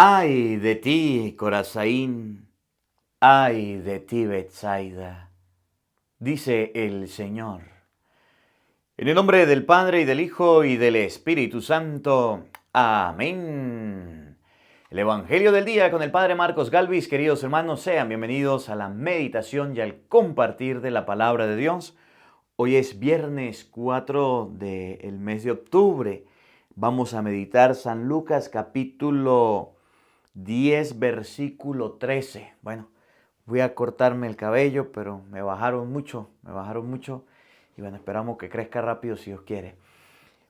Ay de ti, Corazaín, ay de ti, Betsaida, dice el Señor. En el nombre del Padre, y del Hijo, y del Espíritu Santo. Amén. El Evangelio del día con el Padre Marcos Galvis. Queridos hermanos, sean bienvenidos a la meditación y al compartir de la palabra de Dios. Hoy es viernes 4 del mes de octubre. Vamos a meditar San Lucas capítulo 10, versículo 13. Bueno, voy a cortarme el cabello, pero me bajaron mucho. Y bueno, esperamos que crezca rápido si Dios quiere.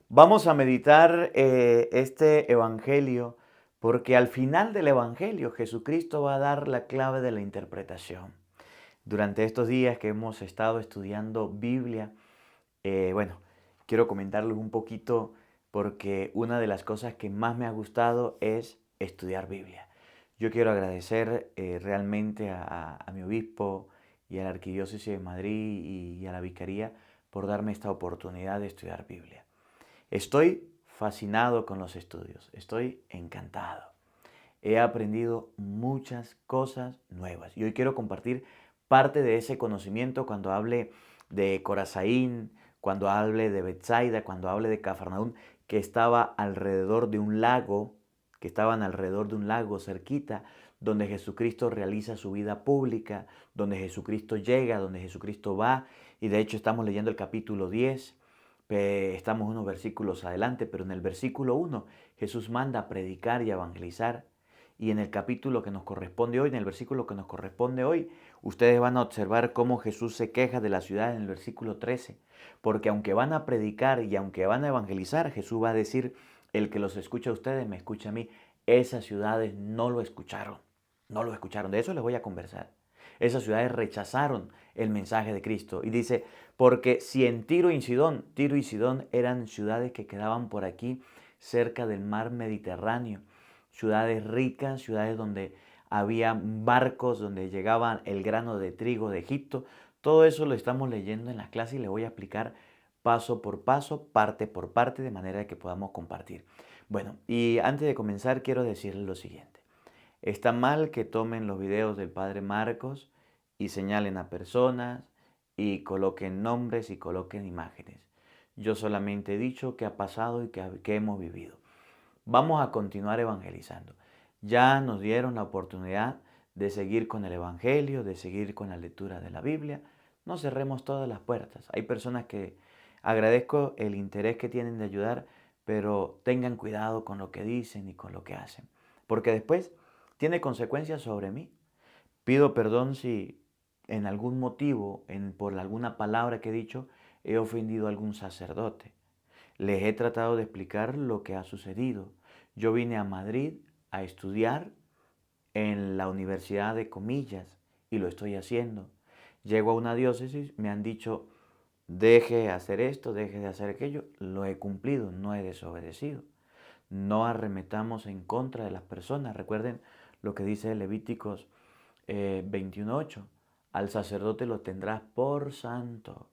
Vamos a meditar este evangelio porque al final del evangelio Jesucristo va a dar la clave de la interpretación. Durante estos días que hemos estado estudiando Biblia, bueno, quiero comentarles un poquito porque una de las cosas que más me ha gustado es estudiar Biblia. Yo quiero agradecer realmente a mi obispo y a la Arquidiócesis de Madrid y a la Vicaría por darme esta oportunidad de estudiar Biblia. Estoy fascinado con los estudios, estoy encantado. He aprendido muchas cosas nuevas y hoy quiero compartir parte de ese conocimiento cuando hable de Corazaín, cuando hable de Betsaida, cuando hable de Cafarnaún, que estaban alrededor de un lago cerquita, donde Jesucristo realiza su vida pública, donde Jesucristo llega, donde Jesucristo va, y de hecho estamos leyendo el capítulo 10, estamos unos versículos adelante, pero en el versículo 1 Jesús manda a predicar y a evangelizar. Y en el capítulo que nos corresponde hoy, en el versículo que nos corresponde hoy, ustedes van a observar cómo Jesús se queja de la ciudad en el versículo 13. Porque aunque van a predicar y aunque van a evangelizar, Jesús va a decir, el que los escucha a ustedes me escucha a mí. Esas ciudades no lo escucharon, de eso les voy a conversar. Esas ciudades rechazaron el mensaje de Cristo. Y dice, porque si en Tiro y Sidón eran ciudades que quedaban por aquí cerca del mar Mediterráneo, ciudades ricas, ciudades donde había barcos, donde llegaban el grano de trigo de Egipto. Todo eso lo estamos leyendo en la clase y le voy a explicar paso por paso, parte por parte, de manera que podamos compartir. Bueno, y antes de comenzar quiero decirles lo siguiente. Está mal que tomen los videos del Padre Marcos y señalen a personas y coloquen nombres y coloquen imágenes. Yo solamente he dicho qué ha pasado y qué hemos vivido. Vamos a continuar evangelizando. Ya nos dieron la oportunidad de seguir con el evangelio, de seguir con la lectura de la Biblia. No cerremos todas las puertas. Hay personas que agradezco el interés que tienen de ayudar, pero tengan cuidado con lo que dicen y con lo que hacen, porque después tiene consecuencias sobre mí. Pido perdón si en algún motivo, por alguna palabra que he dicho, he ofendido a algún sacerdote. Les he tratado de explicar lo que ha sucedido. Yo vine a Madrid a estudiar en la Universidad de Comillas y lo estoy haciendo. Llego a una diócesis, me han dicho, deje de hacer esto, deje de hacer aquello. Lo he cumplido, no he desobedecido. No arremetamos en contra de las personas. Recuerden lo que dice Levíticos 21:8. Al sacerdote lo tendrás por santo.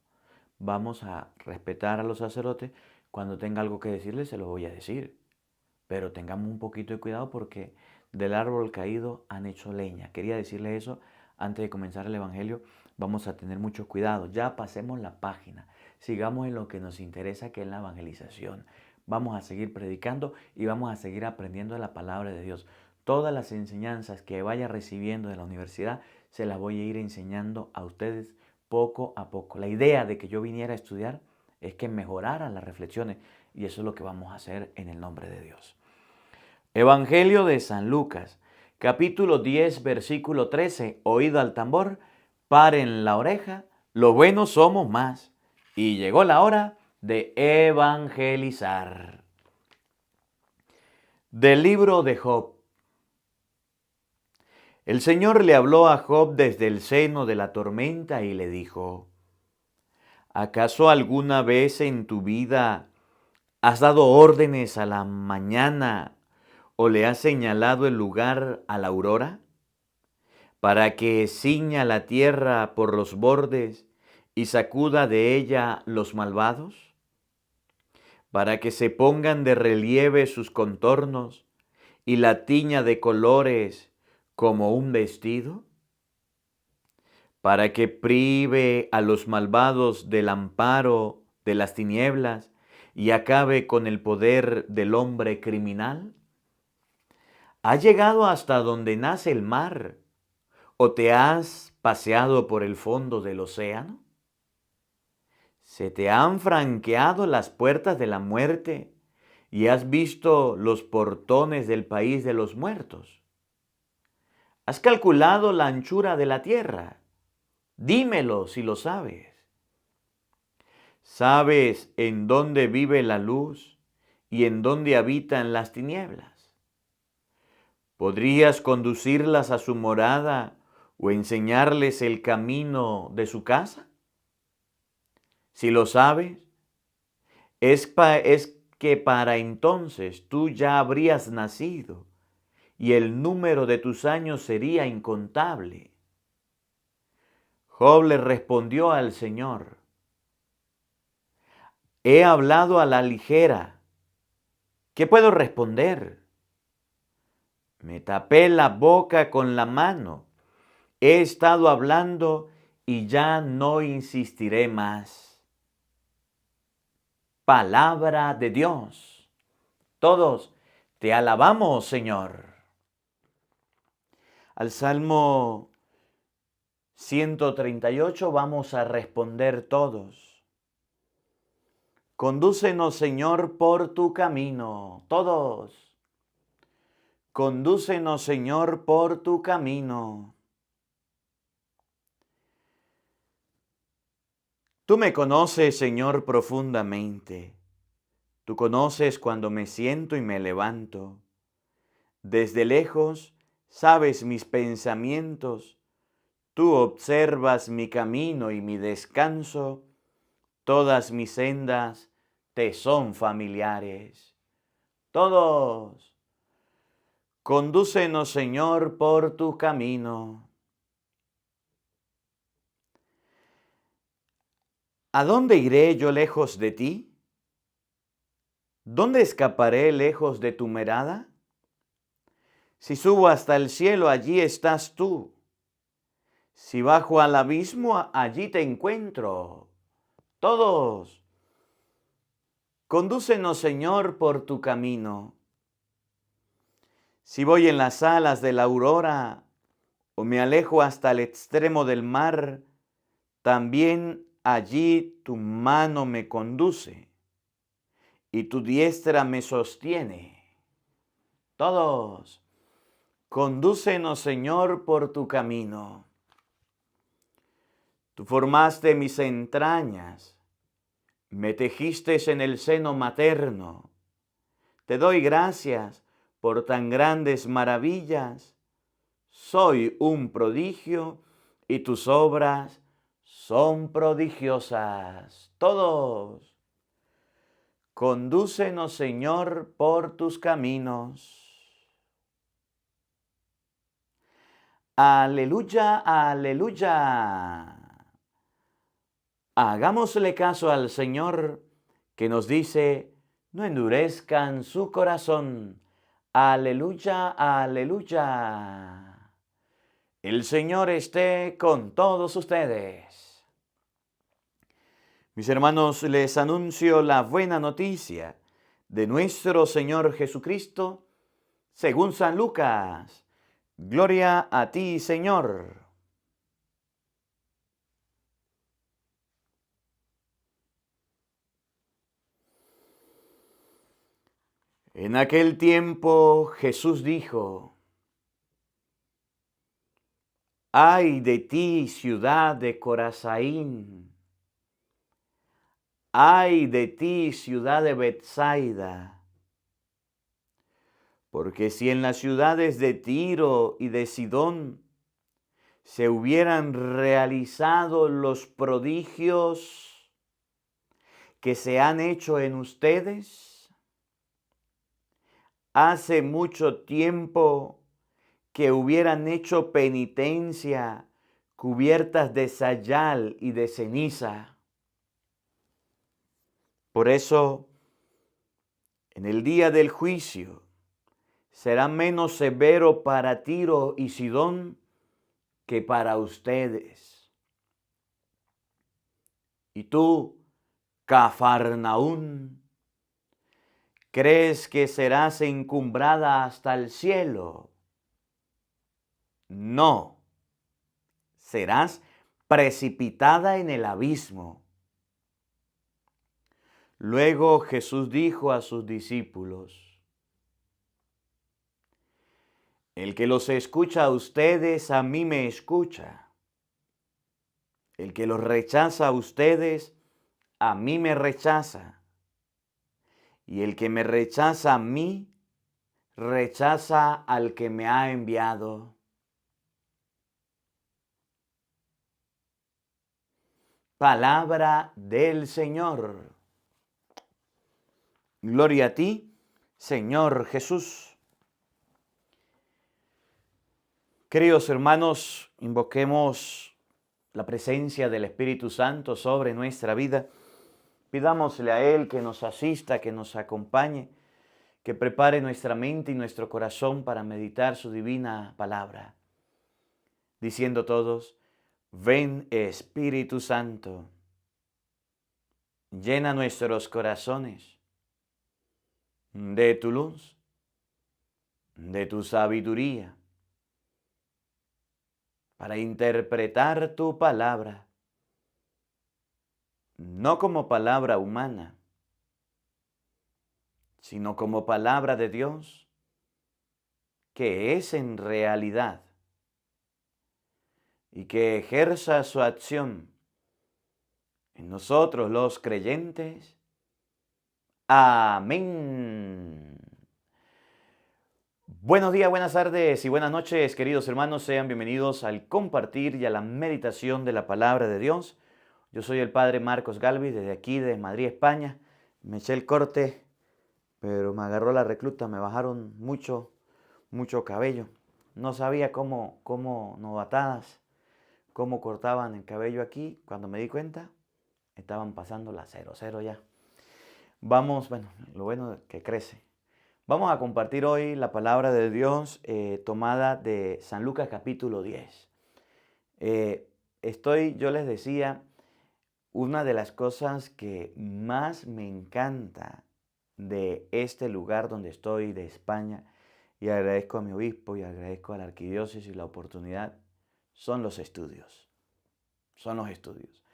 Vamos a respetar a los sacerdotes. Cuando tenga algo que decirles, se lo voy a decir. Pero tengamos un poquito de cuidado porque del árbol caído han hecho leña. Quería decirles eso antes de comenzar el evangelio. Vamos a tener mucho cuidado. Ya pasemos la página. Sigamos en lo que nos interesa, que es la evangelización. Vamos a seguir predicando y vamos a seguir aprendiendo de la palabra de Dios. Todas las enseñanzas que vaya recibiendo de la universidad se las voy a ir enseñando a ustedes poco a poco. La idea de que yo viniera a estudiar es que mejoraran las reflexiones y eso es lo que vamos a hacer en el nombre de Dios. Evangelio de San Lucas, capítulo 10, versículo 13. Oído al tambor, paren la oreja, los buenos somos más. Y llegó la hora de evangelizar. Del libro de Job. El Señor le habló a Job desde el seno de la tormenta y le dijo, ¿acaso alguna vez en tu vida has dado órdenes a la mañana o le has señalado el lugar a la aurora, para que ciña la tierra por los bordes y sacuda de ella los malvados? Para que se pongan de relieve sus contornos y la tiña de colores como un vestido? Para que prive a los malvados del amparo de las tinieblas y acabe con el poder del hombre criminal. ¿Has llegado hasta donde nace el mar o te has paseado por el fondo del océano? ¿Se te han franqueado las puertas de la muerte y has visto los portones del país de los muertos? ¿Has calculado la anchura de la tierra? Dímelo si lo sabes. ¿Sabes en dónde vive la luz y en dónde habitan las tinieblas? ¿Podrías conducirlas a su morada o enseñarles el camino de su casa? Si lo sabes, es que para entonces tú ya habrías nacido y el número de tus años sería incontable. Job le respondió al Señor: he hablado a la ligera. ¿Qué puedo responder? Me tapé la boca con la mano. He estado hablando y ya no insistiré más. Palabra de Dios. Todos te alabamos, Señor. Al Salmo 138 vamos a responder todos. Condúcenos, Señor, por tu camino. Todos. Condúcenos, Señor, por tu camino. Tú me conoces, Señor, profundamente. Tú conoces cuando me siento y me levanto. Desde lejos sabes mis pensamientos. Tú observas mi camino y mi descanso. Todas mis sendas te son familiares. Todos. Condúcenos, Señor, por tu camino. ¿A dónde iré yo lejos de ti? ¿Dónde escaparé lejos de tu mirada? Si subo hasta el cielo, allí estás tú. Si bajo al abismo, allí te encuentro. Todos. Condúcenos, Señor, por tu camino. Si voy en las alas de la aurora o me alejo hasta el extremo del mar, también allí tu mano me conduce y tu diestra me sostiene. Todos. Condúcenos, Señor, por tu camino. Tú formaste mis entrañas, me tejiste en el seno materno. Te doy gracias por tan grandes maravillas. Soy un prodigio y tus obras son prodigiosas. Todos. Condúcenos, Señor, por tus caminos. Aleluya, aleluya. Hagámosle caso al Señor que nos dice: no endurezcan su corazón. Aleluya, aleluya. El Señor esté con todos ustedes. Mis hermanos, les anuncio la buena noticia de nuestro Señor Jesucristo según San Lucas. Gloria a ti, Señor. En aquel tiempo Jesús dijo: ay de ti, ciudad de Corazaín, ay de ti, ciudad de Betsaida, porque si en las ciudades de Tiro y de Sidón se hubieran realizado los prodigios que se han hecho en ustedes, hace mucho tiempo que hubieran hecho penitencia cubiertas de sayal y de ceniza. Por eso, en el día del juicio, será menos severo para Tiro y Sidón que para ustedes. Y tú, Cafarnaún, ¿crees que serás encumbrada hasta el cielo? No, serás precipitada en el abismo. Luego Jesús dijo a sus discípulos: el que los escucha a ustedes, a mí me escucha. El que los rechaza a ustedes, a mí me rechaza. Y el que me rechaza a mí, rechaza al que me ha enviado. Palabra del Señor. Gloria a ti, Señor Jesús. Queridos hermanos, invoquemos la presencia del Espíritu Santo sobre nuestra vida. Pidámosle a Él que nos asista, que nos acompañe, que prepare nuestra mente y nuestro corazón para meditar su divina palabra. Diciendo todos: ven Espíritu Santo, llena nuestros corazones de tu luz, de tu sabiduría, para interpretar tu palabra, no como palabra humana, sino como palabra de Dios, que es en realidad, y que ejerza su acción en nosotros los creyentes. Amén. Buenos días, buenas tardes y buenas noches, queridos hermanos. Sean bienvenidos al compartir y a la meditación de la palabra de Dios. Yo soy el Padre Marcos Galvis, desde aquí, de Madrid, España. Me eché el corte, pero me agarró la recluta, me bajaron mucho cabello. No sabía cómo novatadas, cómo cortaban el cabello aquí. Cuando me di cuenta, estaban pasando la 00 ya. Vamos, bueno, lo bueno es que crece. Vamos a compartir hoy la palabra de Dios tomada de San Lucas capítulo 10. Yo les decía, una de las cosas que más me encanta de este lugar donde estoy, de España, y agradezco a mi obispo y agradezco a la arquidiócesis la oportunidad, son los estudios. Son los estudios.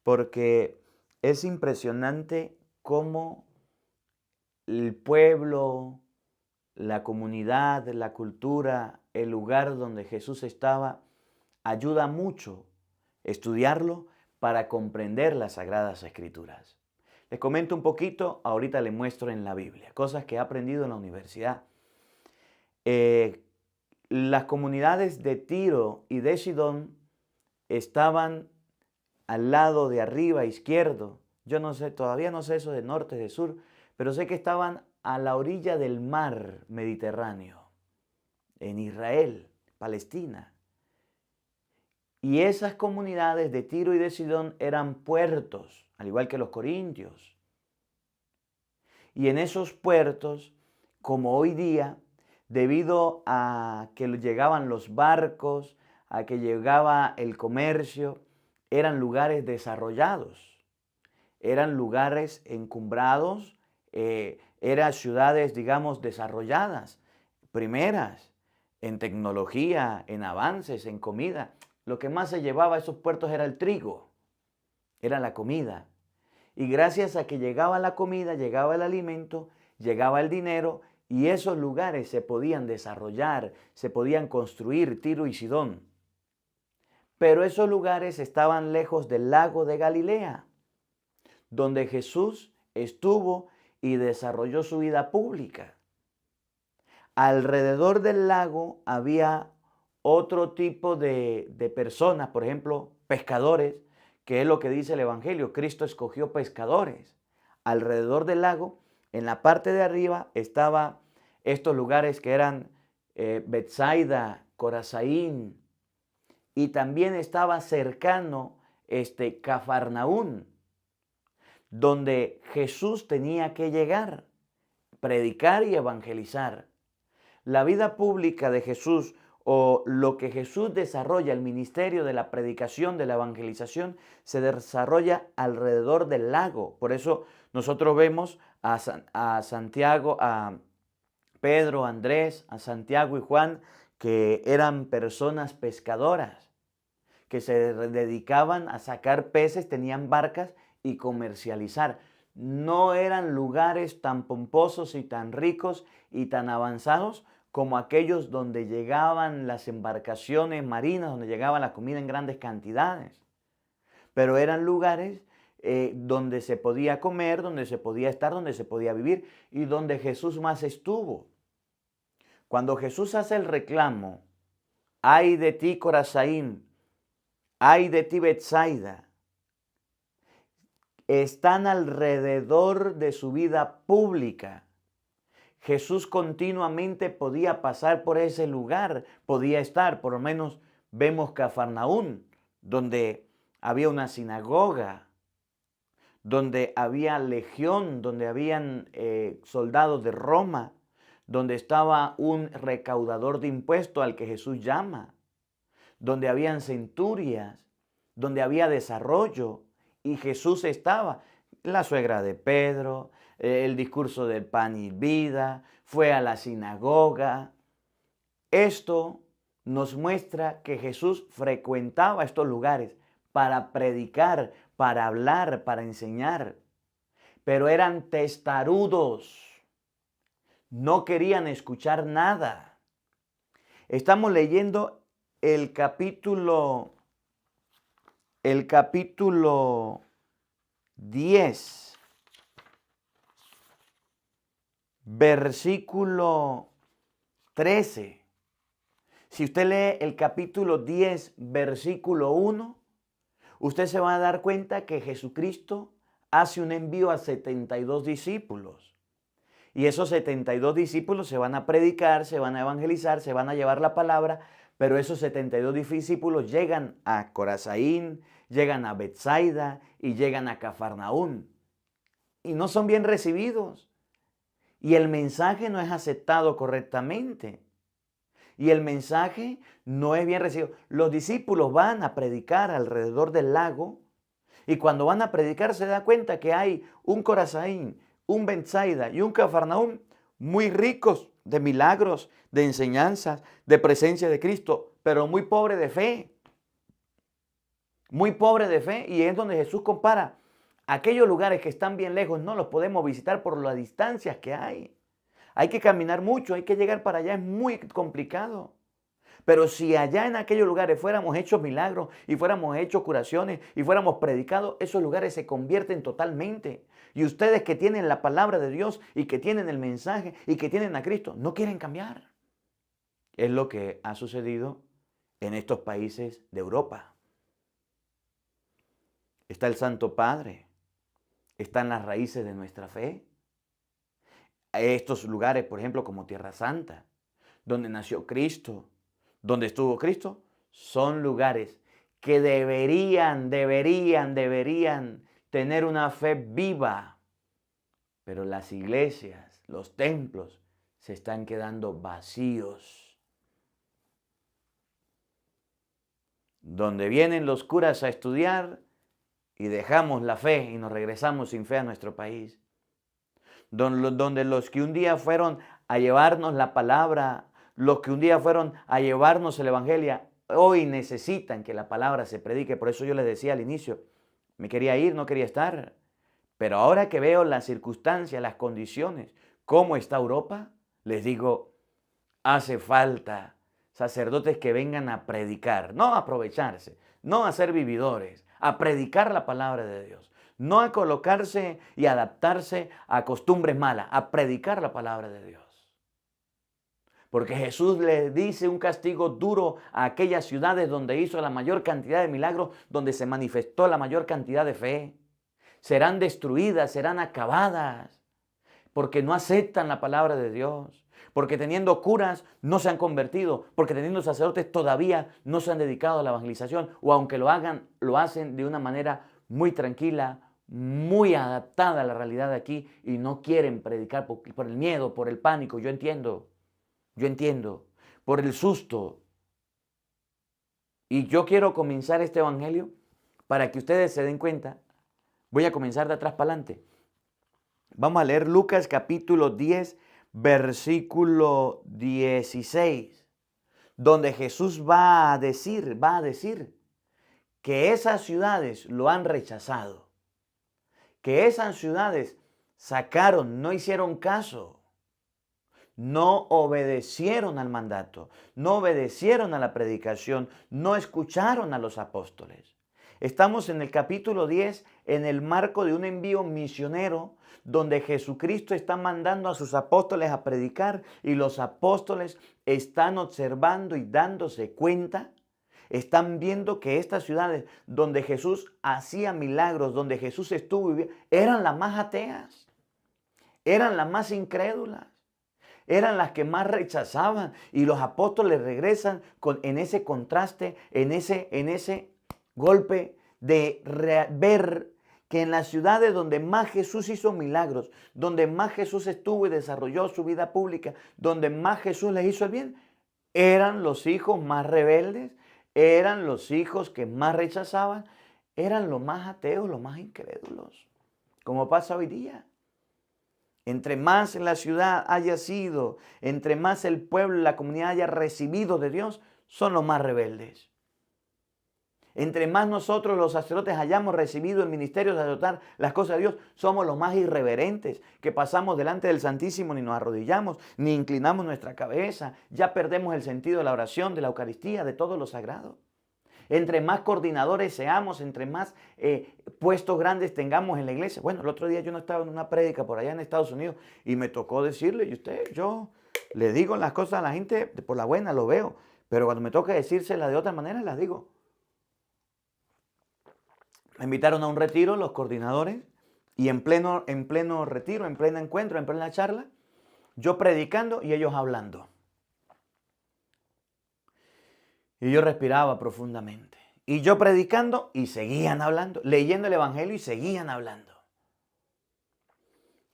Porque es impresionante cómo el pueblo, la comunidad, la cultura, el lugar donde Jesús estaba, ayuda mucho estudiarlo para comprender las Sagradas Escrituras. Les comento un poquito, ahorita les muestro en la Biblia, cosas que he aprendido en la universidad. Las comunidades de Tiro y de Sidón estaban al lado de arriba, izquierdo. Yo no sé, todavía no sé eso de norte, de sur, pero sé que estaban a la orilla del mar Mediterráneo, en Israel, Palestina. Y esas comunidades de Tiro y de Sidón eran puertos, al igual que los corintios. Y en esos puertos, como hoy día, debido a que llegaban los barcos, a que llegaba el comercio, eran lugares desarrollados, eran lugares encumbrados, eran ciudades, digamos, desarrolladas, primeras en tecnología, en avances, en comida. Lo que más se llevaba a esos puertos era el trigo, era la comida. Y gracias a que llegaba la comida, llegaba el alimento, llegaba el dinero, y esos lugares se podían desarrollar, se podían construir, Tiro y Sidón. Pero esos lugares estaban lejos del lago de Galilea, donde Jesús estuvo y desarrolló su vida pública. Alrededor del lago había otro tipo de personas, por ejemplo, pescadores, que es lo que dice el Evangelio. Cristo escogió pescadores. Alrededor del lago, en la parte de arriba, estaban estos lugares que eran Betsaida, Corazaín, y también estaba cercano Cafarnaún, donde Jesús tenía que llegar, predicar y evangelizar. la vida pública de Jesús o lo que Jesús desarrolla, el ministerio de la predicación, de la evangelización, se desarrolla alrededor del lago. Por eso nosotros vemos a Santiago, a Pedro, a Andrés, a Santiago y Juan, que eran personas pescadoras, que se dedicaban a sacar peces, tenían barcas y comercializar. No eran lugares tan pomposos y tan ricos y tan avanzados como aquellos donde llegaban las embarcaciones marinas, donde llegaba la comida en grandes cantidades. Pero eran lugares donde se podía comer, donde se podía estar, donde se podía vivir y donde Jesús más estuvo. Cuando Jesús hace el reclamo, ay de ti Corazaín, ay de ti Betsaida, están alrededor de su vida pública. Jesús continuamente podía pasar por ese lugar, podía estar, por lo menos vemos Cafarnaún, donde había una sinagoga, donde había legión, donde habían soldados de Roma, donde estaba un recaudador de impuestos al que Jesús llama, donde habían centurias, donde había desarrollo, y Jesús estaba. La suegra de Pedro, el discurso del pan y vida, fue a la sinagoga. Esto nos muestra que Jesús frecuentaba estos lugares para predicar, para hablar, para enseñar. Pero eran testarudos, no querían escuchar nada. Estamos leyendo el capítulo 10, versículo 13. Si usted lee el capítulo 10, versículo 1, usted se va a dar cuenta que Jesucristo hace un envío a 72 discípulos. Y esos 72 discípulos se van a predicar, se van a evangelizar, se van a llevar la palabra, pero esos 72 discípulos llegan a Corazaín, llegan a Betsaida y llegan a Cafarnaún. Y no son bien recibidos. Y el mensaje no es aceptado correctamente. Y el mensaje no es bien recibido. Los discípulos van a predicar alrededor del lago y cuando van a predicar se da cuenta que hay un Corazaín, un Betsaida y un Cafarnaún muy ricos de milagros, de enseñanzas, de presencia de Cristo, pero muy pobre de fe. Muy pobre de fe, y es donde Jesús compara. Aquellos lugares que están bien lejos no los podemos visitar por las distancias que hay. Hay que caminar mucho, hay que llegar para allá, es muy complicado. Pero si allá en aquellos lugares fuéramos hechos milagros y fuéramos hechos curaciones y fuéramos predicados, esos lugares se convierten totalmente. Y ustedes que tienen la palabra de Dios y que tienen el mensaje y que tienen a Cristo, no quieren cambiar. Es lo que ha sucedido en estos países de Europa. Está el Santo Padre, están las raíces de nuestra fe. Estos lugares, por ejemplo, como Tierra Santa, donde nació Cristo, donde estuvo Cristo, son lugares que deberían tener una fe viva. Pero las iglesias, los templos, se están quedando vacíos. Donde vienen los curas a estudiar y dejamos la fe y nos regresamos sin fe a nuestro país. Donde los que un día fueron a llevarnos la palabra, los que un día fueron a llevarnos el evangelio, hoy necesitan que la palabra se predique. Por eso yo les decía al inicio, me quería ir, no quería estar. Pero ahora que veo las circunstancias, las condiciones, cómo está Europa, les digo, hace falta sacerdotes que vengan a predicar, no a aprovecharse, no a ser vividores, a predicar la palabra de Dios. No a colocarse y adaptarse a costumbres malas, a predicar la palabra de Dios. Porque Jesús le dice un castigo duro a aquellas ciudades donde hizo la mayor cantidad de milagros, donde se manifestó la mayor cantidad de fe. Serán destruidas, serán acabadas, porque no aceptan la palabra de Dios. Porque teniendo curas no se han convertido, porque teniendo sacerdotes todavía no se han dedicado a la evangelización, o aunque lo hagan, lo hacen de una manera muy tranquila, muy adaptada a la realidad de aquí y no quieren predicar por el miedo, por el pánico, yo entiendo. yo entiendo, por el susto. Y yo quiero comenzar este evangelio para que ustedes se den cuenta. Voy a comenzar de atrás para adelante. Vamos a leer Lucas capítulo 10, versículo 16, donde Jesús va a decir que esas ciudades lo han rechazado, que esas ciudades sacaron, no hicieron caso, no obedecieron al mandato, no obedecieron a la predicación, no escucharon a los apóstoles. Estamos en el capítulo 10 en el marco de un envío misionero donde Jesucristo está mandando a sus apóstoles a predicar y los apóstoles están observando y dándose cuenta. Están viendo que estas ciudades donde Jesús hacía milagros, donde Jesús estuvo, eran las más ateas, eran las más incrédulas, eran las que más rechazaban. Y los apóstoles regresan en ese contraste, en ese golpe de ver que en las ciudades donde más Jesús hizo milagros, donde más Jesús estuvo y desarrolló su vida pública, donde más Jesús les hizo el bien, eran los hijos más rebeldes, eran los hijos que más rechazaban, eran los más ateos, los más incrédulos, como pasa hoy día. Entre más la ciudad haya sido, entre más el pueblo, la comunidad haya recibido de Dios, son los más rebeldes. Entre más nosotros los sacerdotes hayamos recibido el ministerio de sacerdotal, las cosas de Dios, somos los más irreverentes, que pasamos delante del Santísimo, ni nos arrodillamos, ni inclinamos nuestra cabeza. Ya perdemos el sentido de la oración, de la Eucaristía, de todo lo sagrado. Entre más coordinadores seamos, entre más puestos grandes tengamos en la iglesia. Bueno, el otro día yo no estaba en una prédica por allá en Estados Unidos y me tocó decirle, yo le digo las cosas a la gente por la buena, lo veo, pero cuando me toca decírselas de otra manera, las digo. Me invitaron a un retiro los coordinadores y en pleno retiro, en pleno encuentro, en plena charla, yo predicando y ellos hablando. Y yo respiraba profundamente. Y yo predicando y seguían hablando, leyendo el evangelio y seguían hablando.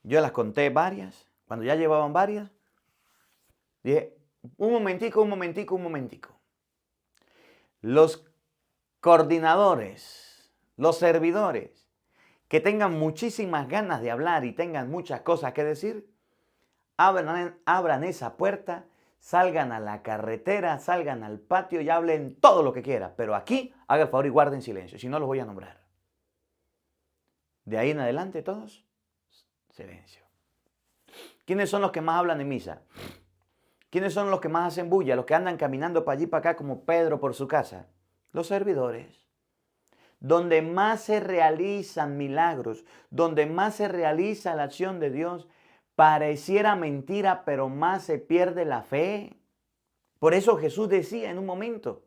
Yo las conté varias. Cuando ya llevaban varias, dije, un momentico. Los coordinadores, los servidores, que tengan muchísimas ganas de hablar y tengan muchas cosas que decir, abran esa puerta, salgan a la carretera, salgan al patio y hablen todo lo que quieran. Pero aquí, haga el favor y guarden silencio, si no los voy a nombrar. De ahí en adelante todos, silencio. ¿Quiénes son los que más hablan en misa? ¿Quiénes son los que más hacen bulla? Los que andan caminando para allí y para acá como Pedro por su casa. Los servidores. Donde más se realizan milagros, donde más se realiza la acción de Dios, pareciera mentira, pero más se pierde la fe. Por eso Jesús decía en un momento,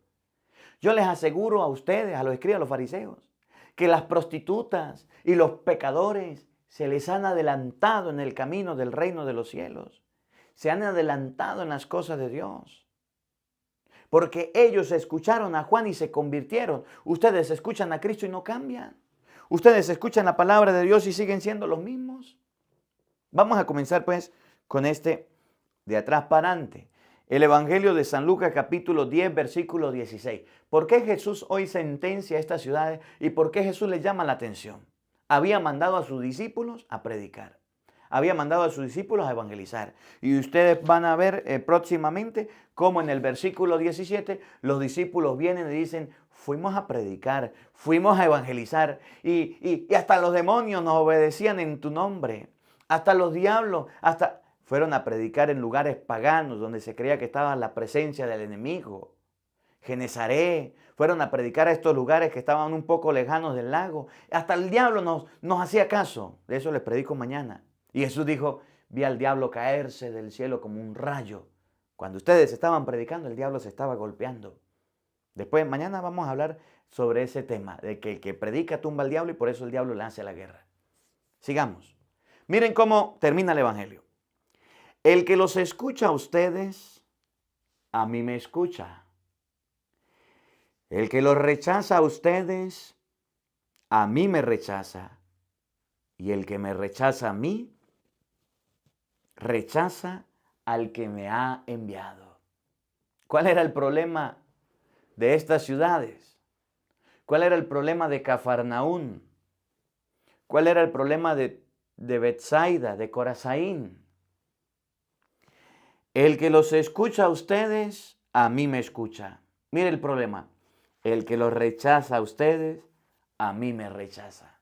yo les aseguro a ustedes, a los escribas, a los fariseos, que las prostitutas y los pecadores se les han adelantado en el camino del reino de los cielos. Se han adelantado en las cosas de Dios. Porque ellos escucharon a Juan y se convirtieron. Ustedes escuchan a Cristo y no cambian. Ustedes escuchan la palabra de Dios y siguen siendo los mismos. Vamos a comenzar pues con este de atrás para adelante. El Evangelio de San Lucas capítulo 10 versículo 16. ¿Por qué Jesús hoy sentencia a estas ciudades y por qué Jesús les llama la atención? Había mandado a sus discípulos a predicar. Había mandado a sus discípulos a evangelizar. Y ustedes van a ver próximamente cómo en el versículo 17 los discípulos vienen y dicen, fuimos a predicar, fuimos a evangelizar y hasta los demonios nos obedecían en tu nombre. Hasta los diablos, fueron a predicar en lugares paganos donde se creía que estaba la presencia del enemigo. Genezaret, fueron a predicar a estos lugares que estaban un poco lejanos del lago. Hasta el diablo nos hacía caso. De eso les predico mañana. Y Jesús dijo, vi al diablo caerse del cielo como un rayo. Cuando ustedes estaban predicando, el diablo se estaba golpeando. Después, mañana vamos a hablar sobre ese tema, de que el que predica tumba al diablo y por eso el diablo le hace la guerra. Sigamos. Miren cómo termina el Evangelio. El que los escucha a ustedes, a mí me escucha. El que los rechaza a ustedes, a mí me rechaza. Y el que me rechaza a mí, rechaza al que me ha enviado. ¿Cuál era el problema de estas ciudades? ¿Cuál era el problema de Cafarnaún? ¿Cuál era el problema de Betsaida, de Corazaín? El que los escucha a ustedes, a mí me escucha. Mire el problema. El que los rechaza a ustedes, a mí me rechaza.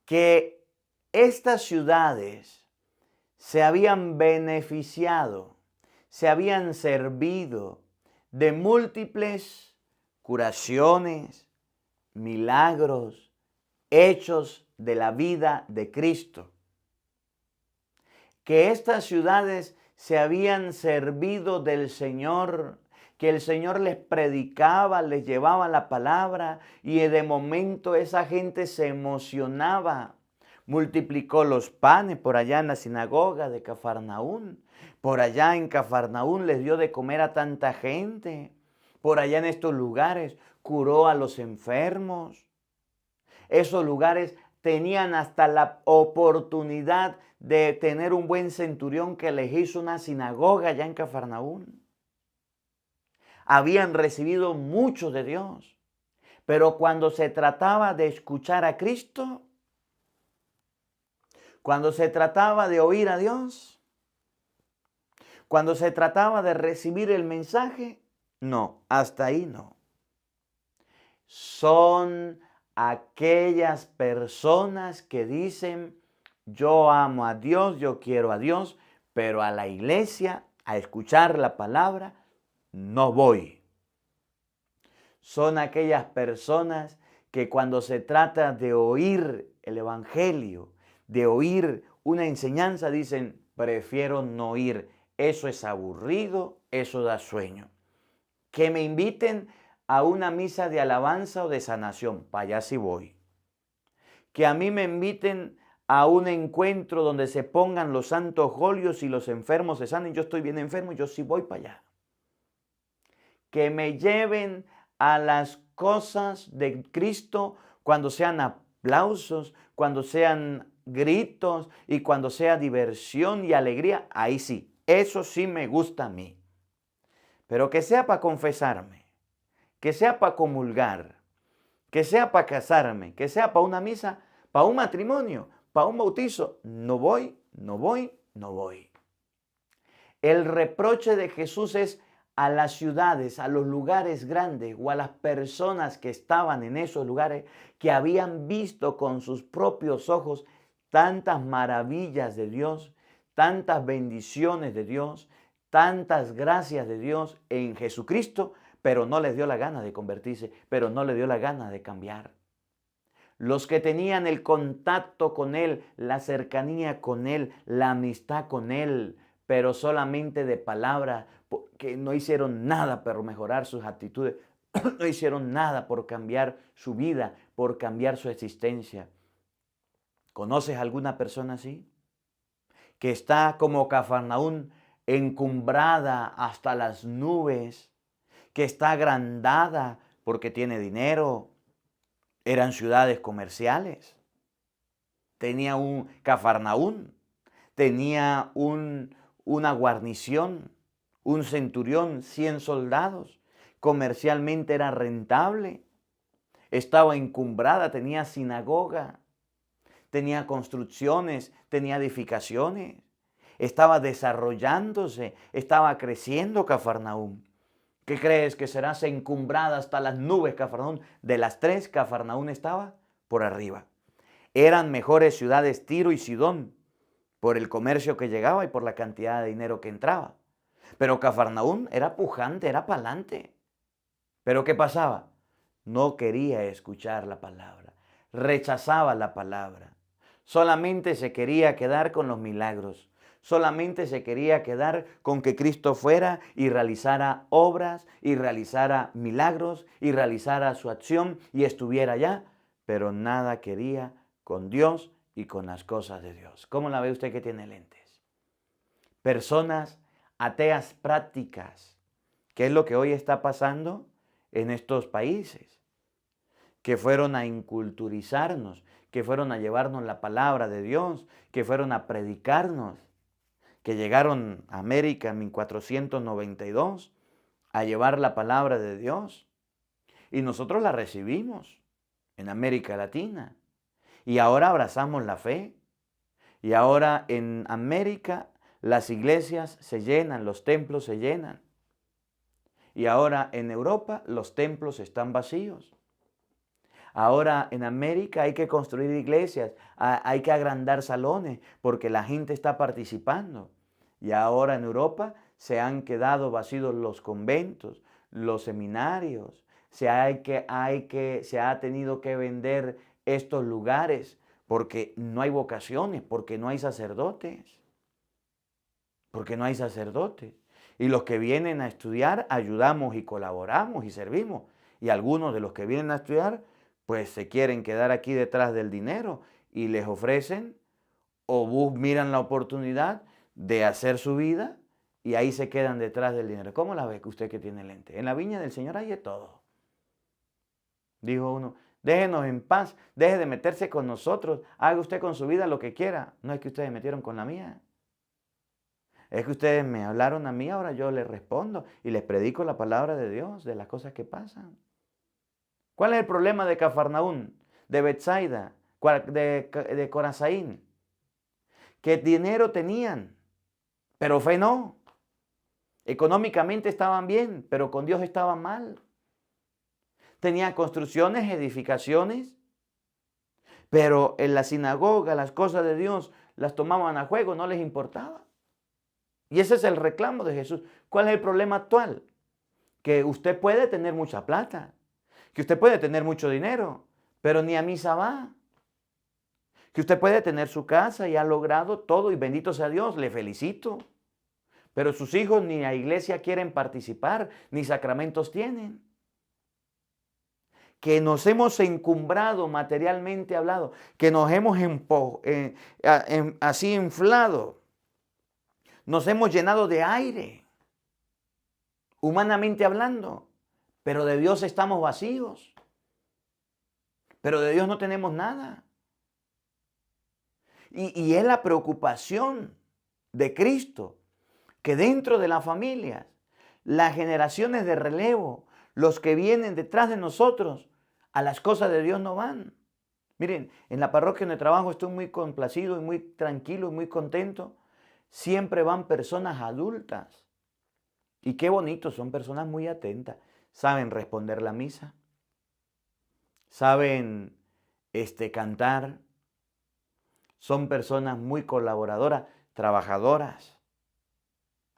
Que estas ciudades se habían beneficiado, se habían servido de múltiples curaciones, milagros, hechos de la vida de Cristo. Que estas ciudades se habían servido del Señor, que el Señor les predicaba, les llevaba la palabra y de momento esa gente se emocionaba. Multiplicó los panes por allá en la sinagoga de Cafarnaún. Por allá en Cafarnaún les dio de comer a tanta gente. Por allá en estos lugares curó a los enfermos. Esos lugares tenían hasta la oportunidad de tener un buen centurión que les hizo una sinagoga allá en Cafarnaún. Habían recibido mucho de Dios, pero cuando se trataba de escuchar a Cristo, cuando se trataba de oír a Dios, cuando se trataba de recibir el mensaje, no, hasta ahí no. Son aquellas personas que dicen, yo amo a Dios, yo quiero a Dios, pero a la iglesia, a escuchar la palabra, no voy. Son aquellas personas que cuando se trata de oír el evangelio, de oír una enseñanza, dicen, prefiero no ir. Eso es aburrido, eso da sueño. Que me inviten a una misa de alabanza o de sanación, para allá sí voy. Que a mí me inviten a un encuentro donde se pongan los santos óleos y los enfermos se sanen, yo estoy bien enfermo, yo sí voy para allá. Que me lleven a las cosas de Cristo cuando sean aplausos, cuando sean gritos y cuando sea diversión y alegría, ahí sí, eso sí me gusta a mí. Pero que sea para confesarme, que sea para comulgar, que sea para casarme, que sea para una misa, para un matrimonio, para un bautizo, no voy, no voy, no voy. El reproche de Jesús es a las ciudades, a los lugares grandes o a las personas que estaban en esos lugares, que habían visto con sus propios ojos tantas maravillas de Dios, tantas bendiciones de Dios, tantas gracias de Dios en Jesucristo, pero no les dio la gana de convertirse, pero no les dio la gana de cambiar. Los que tenían el contacto con Él, la cercanía con Él, la amistad con Él, pero solamente de palabra, que no hicieron nada por mejorar sus actitudes, no hicieron nada por cambiar su vida, por cambiar su existencia. ¿Conoces alguna persona así? Que está como Cafarnaún, encumbrada hasta las nubes, que está agrandada porque tiene dinero. Eran ciudades comerciales. Tenía un Cafarnaún, tenía una guarnición, un centurión, 100 soldados. Comercialmente era rentable. Estaba encumbrada, tenía sinagoga, tenía construcciones, tenía edificaciones. Estaba desarrollándose, estaba creciendo Cafarnaún. ¿Qué crees? ¿Que será encumbrada hasta las nubes Cafarnaún? De las tres, Cafarnaún estaba por arriba. Eran mejores ciudades Tiro y Sidón por el comercio que llegaba y por la cantidad de dinero que entraba. Pero Cafarnaún era pujante, era pa'lante. ¿Pero qué pasaba? No quería escuchar la palabra, rechazaba la palabra. Solamente se quería quedar con los milagros. Solamente se quería quedar con que Cristo fuera y realizara obras y realizara milagros y realizara su acción y estuviera allá, pero nada quería con Dios y con las cosas de Dios. ¿Cómo la ve usted que tiene lentes? Personas ateas prácticas, ¿qué es lo que hoy está pasando en estos países? Que fueron a inculturizarnos, que fueron a llevarnos la palabra de Dios, que fueron a predicarnos, que llegaron a América en 1492 a llevar la palabra de Dios. Y nosotros la recibimos en América Latina. Y ahora abrazamos la fe. Y ahora en América las iglesias se llenan, los templos se llenan. Y ahora en Europa los templos están vacíos. Ahora en América hay que construir iglesias, hay que agrandar salones porque la gente está participando. Y ahora en Europa se han quedado vacíos los conventos, los seminarios. Se ha tenido que vender estos lugares porque no hay vocaciones, porque no hay sacerdotes. Porque no hay sacerdotes. Y los que vienen a estudiar ayudamos y colaboramos y servimos. Y algunos de los que vienen a estudiar pues se quieren quedar aquí detrás del dinero y les ofrecen o miran la oportunidad de hacer su vida y ahí se quedan detrás del dinero. ¿Cómo la ve usted que tiene lente? En la viña del Señor hay de todo. Dijo uno, déjenos en paz, deje de meterse con nosotros, haga usted con su vida lo que quiera. No es que ustedes metieron con la mía. Es que ustedes me hablaron a mí, ahora yo les respondo y les predico la palabra de Dios, de las cosas que pasan. ¿Cuál es el problema de Cafarnaún, de Betsaida, de Corazaín? Que dinero tenían, pero fe no. Económicamente estaban bien, pero con Dios estaban mal. Tenían construcciones, edificaciones, pero en la sinagoga las cosas de Dios las tomaban a juego, no les importaba. Y ese es el reclamo de Jesús. ¿Cuál es el problema actual? Que usted puede tener mucha plata, que usted puede tener mucho dinero, pero ni a misa va. Que usted puede tener su casa y ha logrado todo y bendito sea Dios, le felicito. Pero sus hijos ni a iglesia quieren participar, ni sacramentos tienen. Que nos hemos encumbrado materialmente hablado, que nos hemos así inflado, nos hemos llenado de aire, humanamente hablando, pero de Dios estamos vacíos, pero de Dios no tenemos nada. Y es la preocupación de Cristo que dentro de las familias, las generaciones de relevo, los que vienen detrás de nosotros, a las cosas de Dios no van. Miren, en la parroquia donde trabajo estoy muy complacido y muy tranquilo y muy contento. Siempre van personas adultas. Y qué bonito, son personas muy atentas. Saben responder la misa. Saben cantar. Son personas muy colaboradoras, trabajadoras,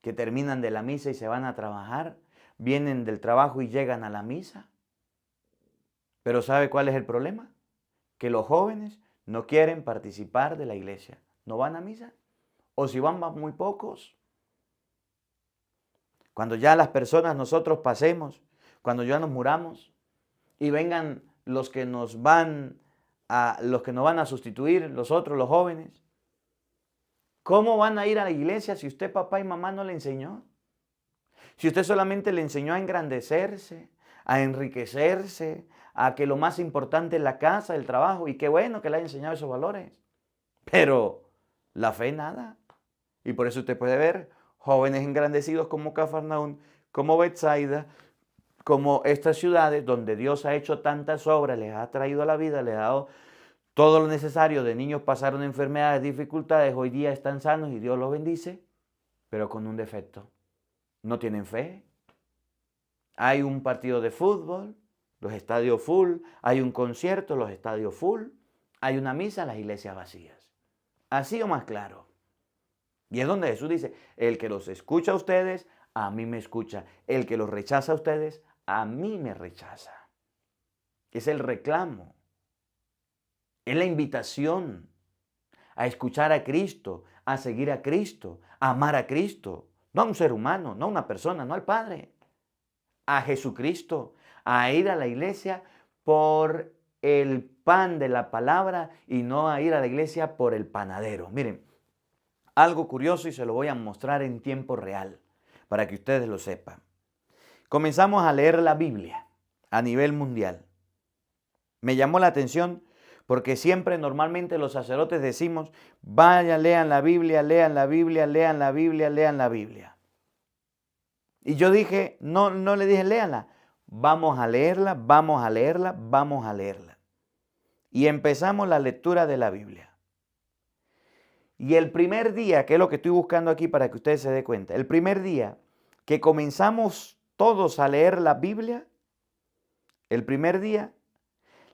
que terminan de la misa y se van a trabajar, vienen del trabajo y llegan a la misa. Pero ¿sabe cuál es el problema? Que los jóvenes no quieren participar de la iglesia, no van a misa, o si van muy pocos. Cuando ya las personas nosotros pasemos, cuando ya nos muramos y vengan los que nos van a sustituir, los otros, los jóvenes. ¿Cómo van a ir a la iglesia si usted, papá y mamá, no le enseñó? Si usted solamente le enseñó a engrandecerse, a enriquecerse, a que lo más importante es la casa, el trabajo, y qué bueno que le haya enseñado esos valores. Pero la fe nada. Y por eso usted puede ver jóvenes engrandecidos como Cafarnaún, como Betsaida, como estas ciudades donde Dios ha hecho tantas obras, les ha traído a la vida, les ha dado todo lo necesario. De niños pasaron enfermedades, dificultades, hoy día están sanos y Dios los bendice, pero con un defecto. No tienen fe. Hay un partido de fútbol, los estadios full. Hay un concierto, los estadios full. Hay una misa, las iglesias vacías. Así o más claro. Y es donde Jesús dice, el que los escucha a ustedes, a mí me escucha. El que los rechaza a ustedes, a mí me rechaza. Es el reclamo. Es la invitación a escuchar a Cristo, a seguir a Cristo, a amar a Cristo. No a un ser humano, no a una persona, no al Padre. A Jesucristo, a ir a la iglesia por el pan de la palabra y no a ir a la iglesia por el panadero. Miren, algo curioso y se lo voy a mostrar en tiempo real para que ustedes lo sepan. Comenzamos a leer la Biblia a nivel mundial. Me llamó la atención Porque siempre normalmente los sacerdotes decimos, vaya, lean la Biblia, lean la Biblia, lean la Biblia, lean la Biblia. Y yo dije, no le dije, léanla. Vamos a leerla, vamos a leerla, vamos a leerla. Y empezamos la lectura de la Biblia. Y el primer día, que es lo que estoy buscando aquí para que ustedes se den cuenta, el primer día que comenzamos todos a leer la Biblia, el primer día,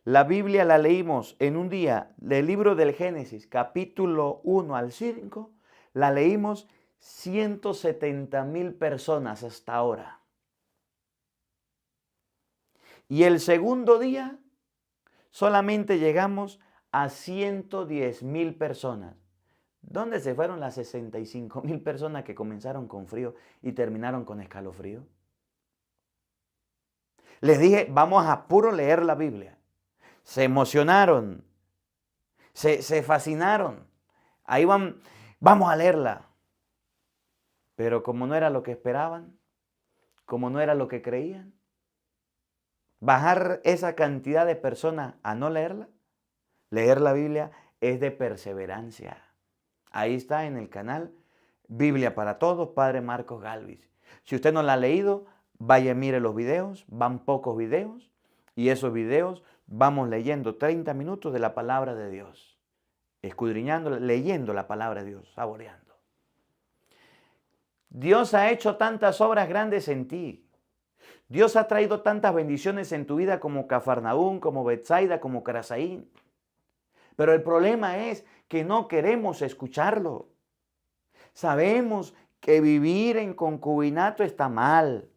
la Biblia la leímos en un día del libro del Génesis, capítulo 1 al 5, la leímos 170,000 personas hasta ahora. Y el segundo día solamente llegamos a 110,000 personas. ¿Dónde se fueron las 65,000 personas que comenzaron con frío y terminaron con escalofrío? Les dije, vamos a puro leer la Biblia. Se emocionaron, se fascinaron. Ahí van, vamos a leerla. Pero como no era lo que esperaban, como no era lo que creían, bajar esa cantidad de personas a no leerla, leer la Biblia es de perseverancia. Ahí está en el canal Biblia para Todos, Padre Marcos Galvis. Si usted no la ha leído, vaya y mire los videos, van pocos videos, y esos videos vamos leyendo 30 minutos de la palabra de Dios, escudriñando, leyendo la palabra de Dios, saboreando. Dios ha hecho tantas obras grandes en ti. Dios ha traído tantas bendiciones en tu vida como Cafarnaúm, como Betsaida, como Carasaín. Pero el problema es que no queremos escucharlo. Sabemos que vivir en concubinato está mal.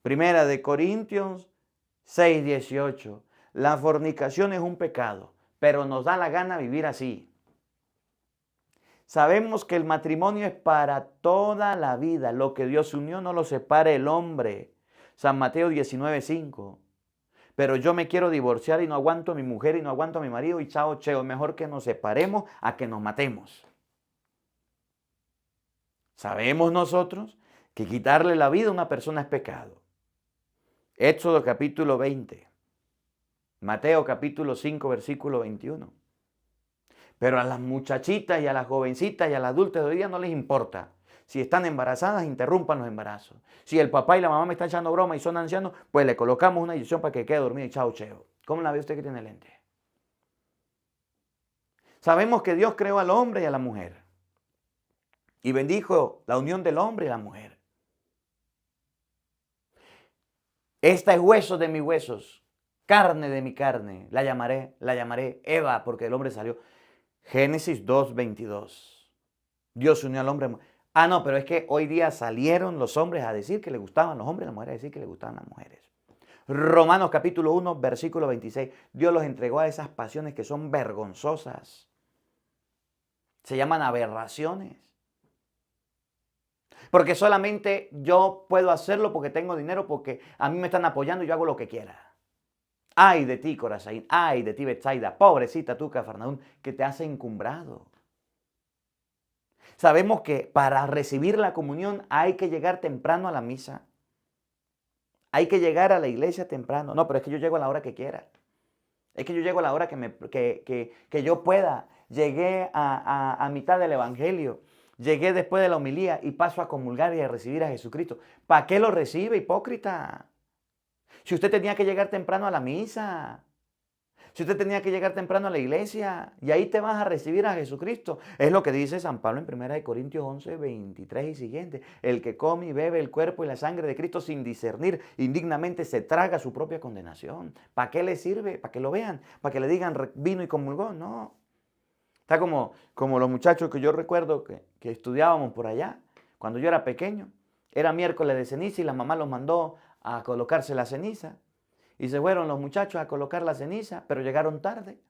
Primera de Corintios 6:18. La fornicación es un pecado, pero nos da la gana vivir así. Sabemos que el matrimonio es para toda la vida. Lo que Dios unió no lo separe el hombre. San Mateo 19:5. Pero yo me quiero divorciar y no aguanto a mi mujer y no aguanto a mi marido y chao, cheo. Mejor que nos separemos a que nos matemos. Sabemos nosotros que quitarle la vida a una persona es pecado. Éxodo capítulo 20. Mateo capítulo 5 versículo 21. Pero a las muchachitas y a las jovencitas y a las adultas de hoy día no les importa. Si están embarazadas, interrumpan los embarazos. Si el papá y la mamá me están echando broma y son ancianos, pues le colocamos una inyección para que quede dormido y chao, cheo. ¿Cómo la ve usted que tiene lente? Sabemos que Dios creó al hombre y a la mujer. Y bendijo la unión del hombre y la mujer. Esta es hueso de mis huesos, carne de mi carne. La llamaré Eva, porque el hombre salió. Génesis 2:22. Dios unió al hombre. Ah, no, pero es que hoy día salieron los hombres a decir que le gustaban los hombres y las mujeres a decir que le gustaban las mujeres. Romanos capítulo 1, versículo 26. Dios los entregó a esas pasiones que son vergonzosas. Se llaman aberraciones. Porque solamente yo puedo hacerlo porque tengo dinero, porque a mí me están apoyando y yo hago lo que quiera. Ay de ti, Corazaín, ay de ti, Betsaida, pobrecita tú, Cafarnaúm, que te has encumbrado. Sabemos que para recibir la comunión hay que llegar temprano a la misa. Hay que llegar a la iglesia temprano. No, pero es que yo llego a la hora que quiera. Es que yo llego a la hora que yo pueda. Llegué a mitad del evangelio. Llegué después de la homilía y paso a comulgar y a recibir a Jesucristo. ¿Para qué lo recibe, hipócrita? Si usted tenía que llegar temprano a la misa, si usted tenía que llegar temprano a la iglesia, y ahí te vas a recibir a Jesucristo. Es lo que dice San Pablo en 1 Corintios 11, 23 y siguiente. El que come y bebe el cuerpo y la sangre de Cristo sin discernir, indignamente se traga su propia condenación. ¿Para qué le sirve? ¿Para que lo vean? ¿Para que le digan vino y comulgó? No. Está como los muchachos que yo recuerdo que estudiábamos por allá, cuando yo era pequeño. Era miércoles de ceniza y la mamá los mandó a colocarse la ceniza. Y se fueron los muchachos a colocar la ceniza, pero llegaron tarde.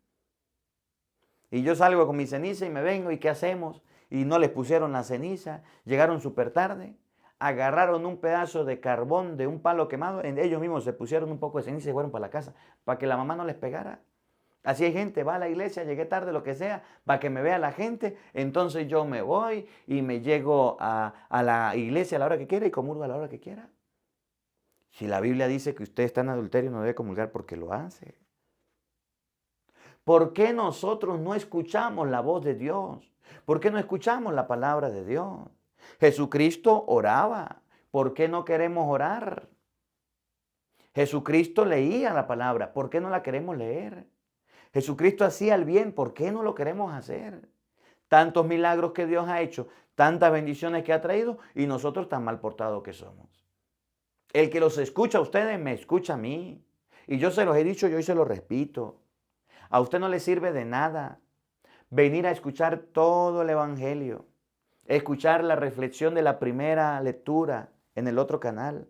Y yo salgo con mi ceniza y me vengo, ¿y qué hacemos? Y no les pusieron la ceniza, llegaron súper tarde, agarraron un pedazo de carbón de un palo quemado, ellos mismos se pusieron un poco de ceniza y se fueron para la casa, para que la mamá no les pegara. Así hay gente, va a la iglesia, llegué tarde, lo que sea, para que me vea la gente, entonces yo me voy y me llego a la iglesia a la hora que quiera y comulgo a la hora que quiera. Si la Biblia dice que usted está en adulterio, no debe comulgar porque lo hace. ¿Por qué nosotros no escuchamos la voz de Dios? ¿Por qué no escuchamos la palabra de Dios? Jesucristo oraba. ¿Por qué no queremos orar? Jesucristo leía la palabra. ¿Por qué no la queremos leer? Jesucristo hacía el bien. ¿Por qué no lo queremos hacer? Tantos milagros que Dios ha hecho, tantas bendiciones que ha traído y nosotros tan mal portados que somos. El que los escucha a ustedes me escucha a mí. Y yo se los he dicho y hoy se los repito. A usted no le sirve de nada venir a escuchar todo el Evangelio, escuchar la reflexión de la primera lectura en el otro canal,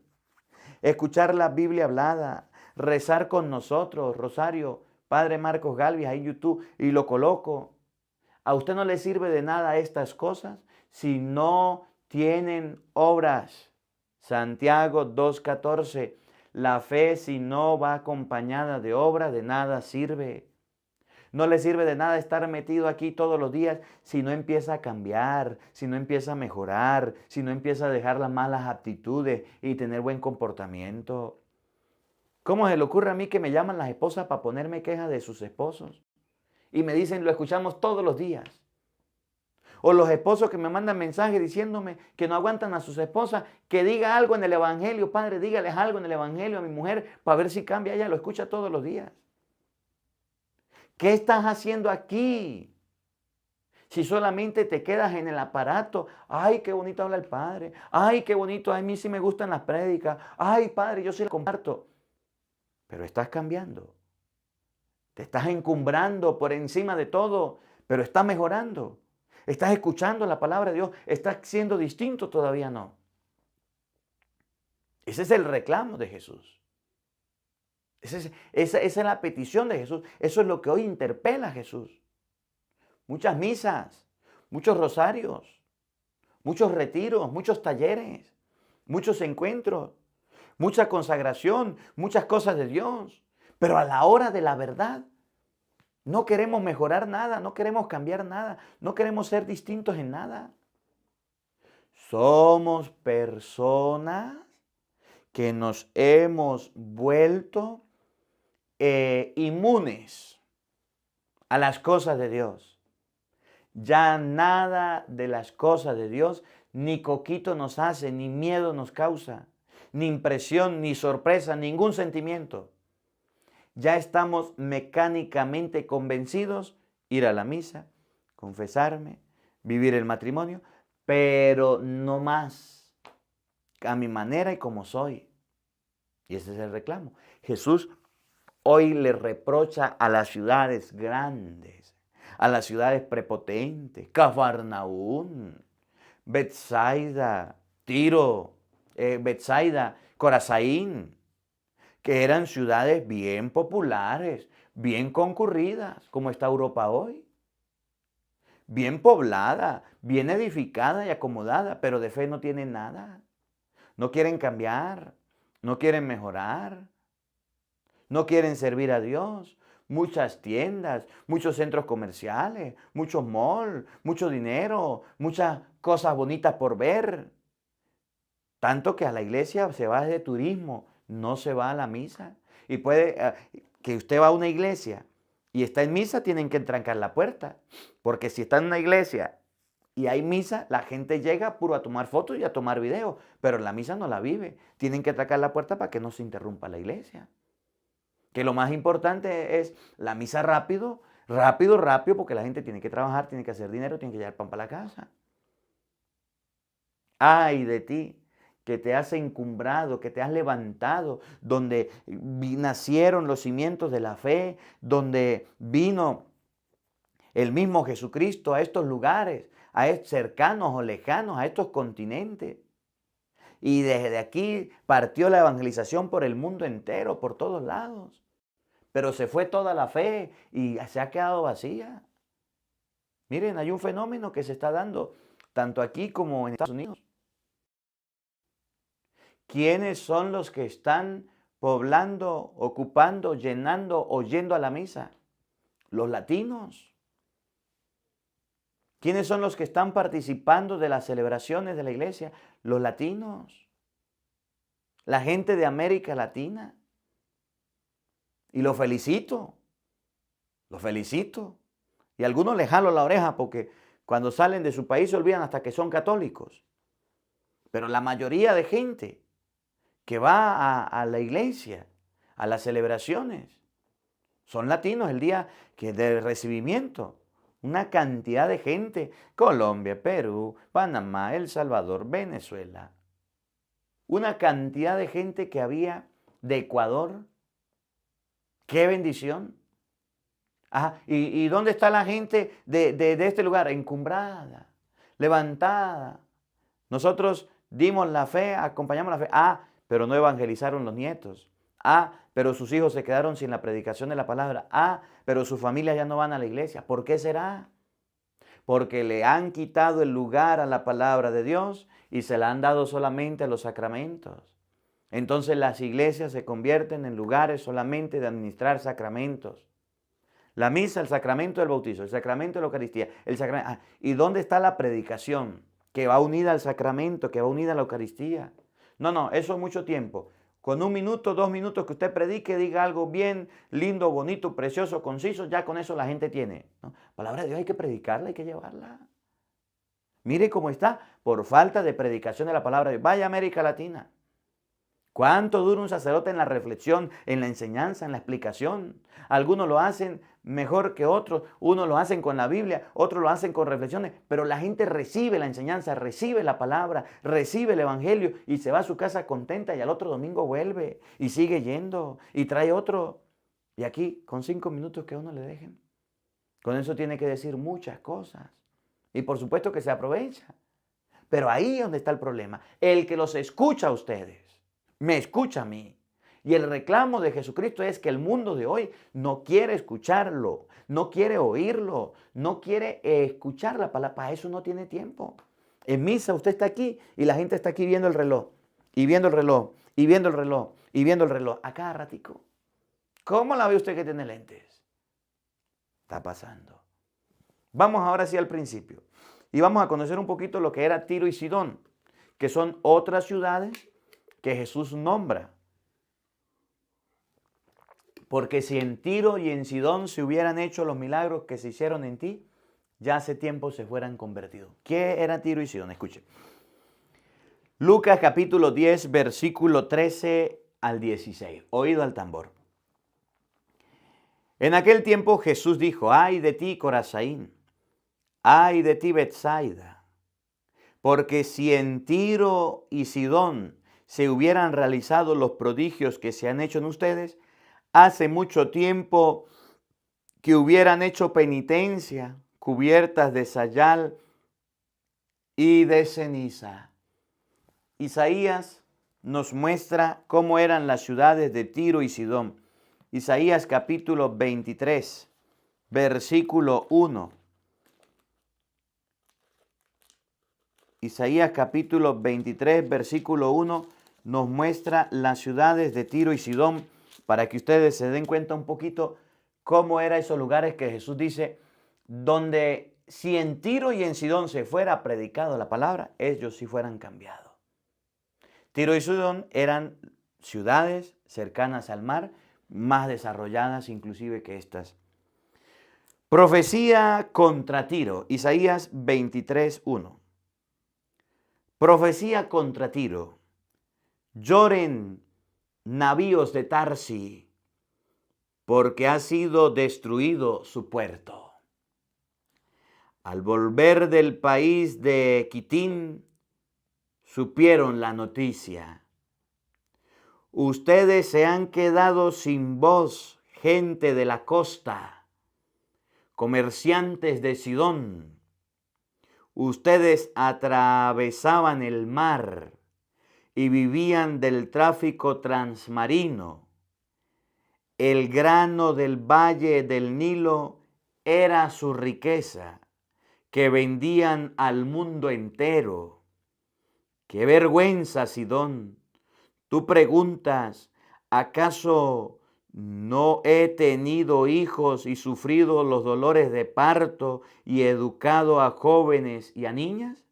escuchar la Biblia hablada, rezar con nosotros, Rosario, Padre Marcos Galvis, ahí en YouTube, y lo coloco. A usted no le sirve de nada estas cosas si no tienen obras. Santiago 2:14, la fe si no va acompañada de obras, de nada sirve. No le sirve de nada estar metido aquí todos los días si no empieza a cambiar, si no empieza a mejorar, si no empieza a dejar las malas actitudes y tener buen comportamiento. ¿Cómo se le ocurre a mí que me llaman las esposas para ponerme quejas de sus esposos? Y me dicen, lo escuchamos todos los días. O los esposos que me mandan mensajes diciéndome que no aguantan a sus esposas, que diga algo en el Evangelio. Padre, dígales algo en el Evangelio a mi mujer para ver si cambia. Ella lo escucha todos los días. ¿Qué estás haciendo aquí? Si solamente te quedas en el aparato, ay, qué bonito habla el Padre, ay, qué bonito, a mí sí me gustan las prédicas, ay, Padre, yo sí lo comparto. Pero estás cambiando. Te estás encumbrando por encima de todo, pero estás mejorando. Estás escuchando la palabra de Dios, estás siendo distinto, todavía no. Ese es el reclamo de Jesús. Esa es la petición de Jesús. Eso es lo que hoy interpela a Jesús. Muchas misas, muchos rosarios, muchos retiros, muchos talleres, muchos encuentros, mucha consagración, muchas cosas de Dios. Pero a la hora de la verdad, no queremos mejorar nada, no queremos cambiar nada, no queremos ser distintos en nada. Somos personas que nos hemos vuelto inmunes a las cosas de Dios. Ya nada de las cosas de Dios, ni coquito nos hace, ni miedo nos causa, ni impresión, ni sorpresa, ningún sentimiento. Ya estamos mecánicamente convencidos, ir a la misa, confesarme, vivir el matrimonio, pero no más, a mi manera y como soy. Y ese es el reclamo. Jesús hoy le reprocha a las ciudades grandes, a las ciudades prepotentes, Cafarnaún, Betsaida, Tiro, Betsaida, Corazaín, que eran ciudades bien populares, bien concurridas, como está Europa hoy. Bien poblada, bien edificada y acomodada, pero de fe no tienen nada. No quieren cambiar, no quieren mejorar, no quieren servir a Dios. Muchas tiendas, muchos centros comerciales, muchos malls, mucho dinero, muchas cosas bonitas por ver. Tanto que a la iglesia se va de turismo, no se va a la misa. Y puede que usted va a una iglesia y está en misa, tienen que entrancar la puerta. Porque si está en una iglesia y hay misa, la gente llega puro a tomar fotos y a tomar videos, pero la misa no la vive. Tienen que trancar la puerta para que no se interrumpa la iglesia. Que lo más importante es la misa rápido, rápido, rápido, porque la gente tiene que trabajar, tiene que hacer dinero, tiene que llevar pan para la casa. Ay de ti, que te has encumbrado, que te has levantado, donde nacieron los cimientos de la fe, donde vino el mismo Jesucristo a estos lugares, cercanos o lejanos, a estos continentes. Y desde aquí partió la evangelización por el mundo entero, por todos lados. Pero se fue toda la fe y se ha quedado vacía. Miren, hay un fenómeno que se está dando tanto aquí como en Estados Unidos. ¿Quiénes son los que están poblando, ocupando, llenando o yendo a la misa? Los latinos. ¿Quiénes son los que están participando de las celebraciones de la iglesia? Los latinos. La gente de América Latina. Y lo felicito. Los felicito. Y a algunos les jalo la oreja porque cuando salen de su país se olvidan hasta que son católicos. Pero la mayoría de gente que va a la iglesia, a las celebraciones, son latinos el día de recibimiento. Una cantidad de gente, Colombia, Perú, Panamá, El Salvador, Venezuela. Una cantidad de gente que había de Ecuador. ¡Qué bendición! Ajá. ¿Y dónde está la gente de este lugar? Encumbrada, levantada. Nosotros dimos la fe, acompañamos la fe. Pero no evangelizaron los nietos. Pero sus hijos se quedaron sin la predicación de la palabra. Pero sus familias ya no van a la iglesia. ¿Por qué será? Porque le han quitado el lugar a la palabra de Dios y se la han dado solamente a los sacramentos. Entonces las iglesias se convierten en lugares solamente de administrar sacramentos. La misa, el sacramento del bautizo, el sacramento de la Eucaristía, el sacramento. ¿Y dónde está la predicación que va unida al sacramento, que va unida a la Eucaristía? No, eso es mucho tiempo. Con 1 minuto, 2 minutos que usted predique, diga algo bien, lindo, bonito, precioso, conciso, ya con eso la gente tiene, ¿no? Palabra de Dios hay que predicarla, hay que llevarla. Mire cómo está, por falta de predicación de la palabra de Dios. Vaya a América Latina. ¿Cuánto dura un sacerdote en la reflexión, en la enseñanza, en la explicación? Algunos lo hacen mejor que otros, unos lo hacen con la Biblia, otros lo hacen con reflexiones, pero la gente recibe la enseñanza, recibe la palabra, recibe el evangelio y se va a su casa contenta y al otro domingo vuelve y sigue yendo y trae otro. Y aquí, con 5 minutos que a uno le dejen, con eso tiene que decir muchas cosas y por supuesto que se aprovecha. Pero ahí es donde está el problema, el que los escucha a ustedes. Me escucha a mí. Y el reclamo de Jesucristo es que el mundo de hoy no quiere escucharlo, no quiere oírlo, no quiere escuchar la palabra. Para eso no tiene tiempo. En misa usted está aquí y la gente está aquí viendo el reloj, y viendo el reloj, y viendo el reloj, y viendo el reloj, a cada ratico. ¿Cómo la ve usted que tiene lentes? Está pasando. Vamos ahora sí al principio. Y vamos a conocer un poquito lo que era Tiro y Sidón, que son otras ciudades que Jesús nombra. Porque si en Tiro y en Sidón se hubieran hecho los milagros que se hicieron en ti, ya hace tiempo se fueran convertidos. ¿Qué era Tiro y Sidón? Escuche. Lucas capítulo 10, versículo 13 al 16. Oído al tambor. En aquel tiempo Jesús dijo, ay de ti, Corazaín, ay de ti, Betsaida, porque si en Tiro y Sidón se hubieran realizado los prodigios que se han hecho en ustedes, hace mucho tiempo que hubieran hecho penitencia, cubiertas de sayal y de ceniza. Isaías nos muestra cómo eran las ciudades de Tiro y Sidón. Isaías capítulo 23, versículo 1. Isaías capítulo 23, versículo 1 nos muestra las ciudades de Tiro y Sidón para que ustedes se den cuenta un poquito cómo eran esos lugares que Jesús dice, donde si en Tiro y en Sidón se fuera predicado la palabra, ellos sí fueran cambiados. Tiro y Sidón eran ciudades cercanas al mar, más desarrolladas inclusive que estas. Profecía contra Tiro, Isaías 23, 1. Profecía contra Tiro. Lloren navíos de Tarsi, porque ha sido destruido su puerto. Al volver del país de Quitín, supieron la noticia. Ustedes se han quedado sin voz, gente de la costa, comerciantes de Sidón. Ustedes atravesaban el mar y vivían del tráfico transmarino. El grano del valle del Nilo era su riqueza, que vendían al mundo entero. ¡Qué vergüenza, Sidón! Tú preguntas, ¿acaso no he tenido hijos y sufrido los dolores de parto y educado a jóvenes y a niñas?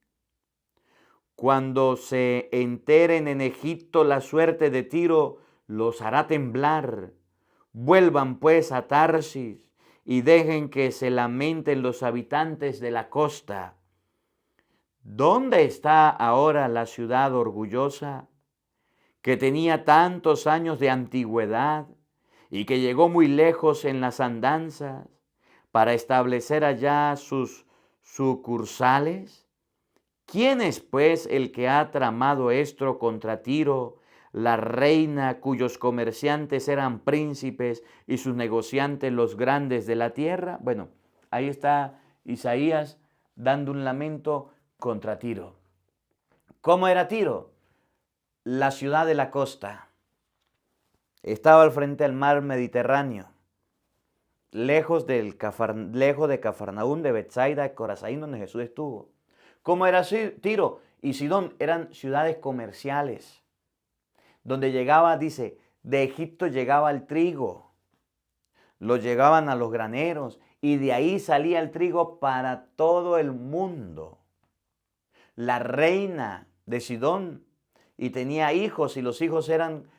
Cuando se enteren en Egipto la suerte de Tiro, los hará temblar. Vuelvan pues a Tarsis y dejen que se lamenten los habitantes de la costa. ¿Dónde está ahora la ciudad orgullosa que tenía tantos años de antigüedad y que llegó muy lejos en las andanzas para establecer allá sus sucursales? ¿Quién es pues el que ha tramado esto contra Tiro, la reina cuyos comerciantes eran príncipes y sus negociantes los grandes de la tierra? Bueno, ahí está Isaías dando un lamento contra Tiro. ¿Cómo era Tiro? La ciudad de la costa. Estaba al frente del mar Mediterráneo, lejos de Cafarnaún, de Betsaida, de Corazaín, donde Jesús estuvo. ¿Cómo era Tiro y Sidón? Eran ciudades comerciales, donde llegaba, dice, de Egipto llegaba el trigo, lo llegaban a los graneros y de ahí salía el trigo para todo el mundo. La reina de Sidón y tenía hijos y los hijos eran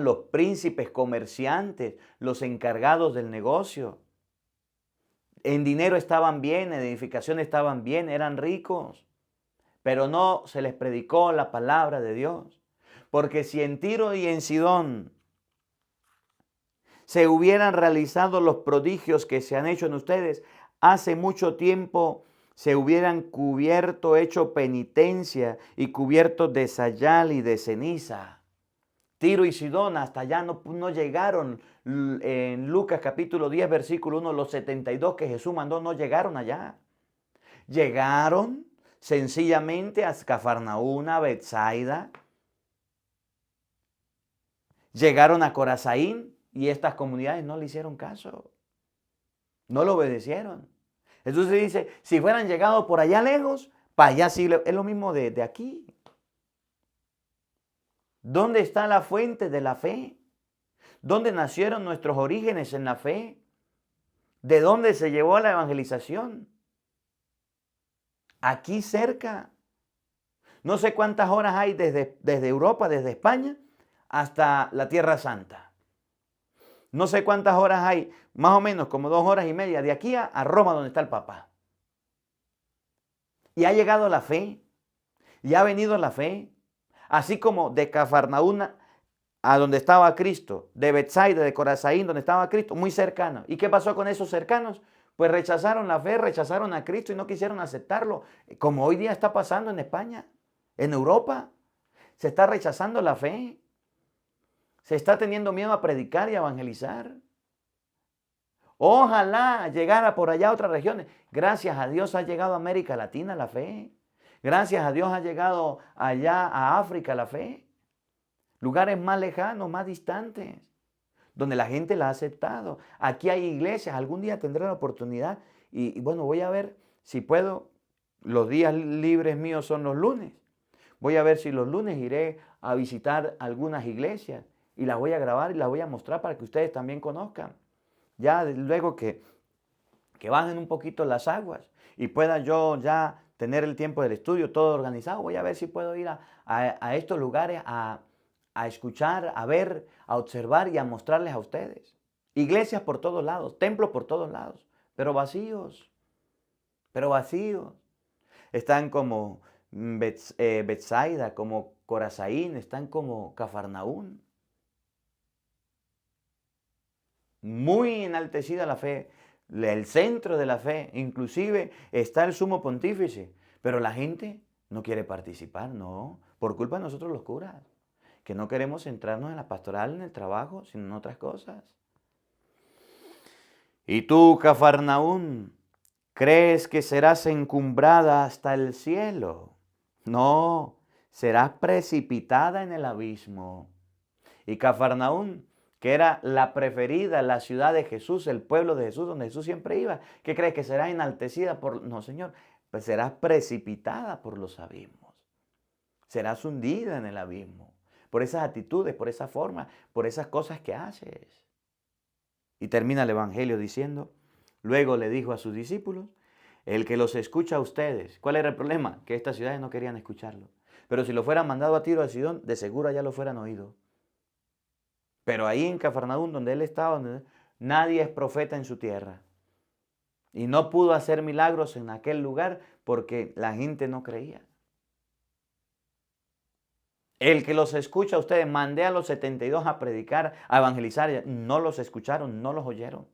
los príncipes comerciantes, los encargados del negocio. En dinero estaban bien, en edificación estaban bien, eran ricos, pero no se les predicó la palabra de Dios. Porque si en Tiro y en Sidón se hubieran realizado los prodigios que se han hecho en ustedes, hace mucho tiempo se hubieran cubierto, hecho penitencia y cubiertos de sayal y de ceniza. Tiro y Sidón hasta allá no llegaron. En Lucas capítulo 10, versículo 1, los 72 que Jesús mandó no llegaron allá. Llegaron sencillamente a Cafarnaún, a Betsaida. Llegaron a Corazaín y estas comunidades no le hicieron caso. No lo obedecieron. Jesús dice, si fueran llegado por allá lejos, para allá sí, es lo mismo de aquí. ¿Dónde está la fuente de la fe? ¿Dónde nacieron nuestros orígenes en la fe? ¿De dónde se llevó la evangelización? Aquí cerca. No sé cuántas horas hay desde Europa, desde España, hasta la Tierra Santa. No sé cuántas horas hay, más o menos como 2 horas y media de aquí a Roma, donde está el Papa. Y ha llegado la fe, y ha venido la fe. Así como de Cafarnaún a donde estaba Cristo, de Betsaida, de Corazaín, donde estaba Cristo, muy cercano. ¿Y qué pasó con esos cercanos? Pues rechazaron la fe, rechazaron a Cristo y no quisieron aceptarlo. Como hoy día está pasando en España, en Europa. Se está rechazando la fe. Se está teniendo miedo a predicar y a evangelizar. Ojalá llegara por allá a otras regiones. Gracias a Dios ha llegado a América Latina la fe. Gracias a Dios ha llegado allá a África la fe. Lugares más lejanos, más distantes, donde la gente la ha aceptado. Aquí hay iglesias, algún día tendré la oportunidad y bueno, voy a ver si puedo. Los días libres míos son los lunes. Voy a ver si los lunes iré a visitar algunas iglesias y las voy a grabar y las voy a mostrar para que ustedes también conozcan. Ya luego que bajen un poquito las aguas y pueda yo ya tener el tiempo del estudio todo organizado, voy a ver si puedo ir a estos lugares a escuchar, a ver, a observar y a mostrarles a ustedes. Iglesias por todos lados, templos por todos lados, pero vacíos, Están como Betsaida, como Corazaín, están como Cafarnaún. Muy enaltecida la fe, el centro de la fe, inclusive está el sumo pontífice, pero la gente no quiere participar, no, por culpa de nosotros los curas, que no queremos centrarnos en la pastoral, en el trabajo, sino en otras cosas. Y tú, Cafarnaún, ¿crees que serás encumbrada hasta el cielo? No, serás precipitada en el abismo. Y Cafarnaún, que era la preferida, la ciudad de Jesús, el pueblo de Jesús, donde Jesús siempre iba, ¿qué crees? ¿Que será enaltecida por...? No, Señor, pues serás precipitada por los abismos. Serás hundida en el abismo, por esas actitudes, por esa forma, por esas cosas que haces. Y termina el Evangelio diciendo, luego le dijo a sus discípulos, el que los escucha a ustedes. ¿Cuál era el problema? Que estas ciudades no querían escucharlo. Pero si lo fueran mandado a Tiro, a Sidón, de seguro ya lo fueran oído. Pero ahí en Cafarnaún, donde él estaba, nadie es profeta en su tierra. Y no pudo hacer milagros en aquel lugar porque la gente no creía. El que los escucha a ustedes, mandé a los 72 a predicar, a evangelizar, no los escucharon, no los oyeron.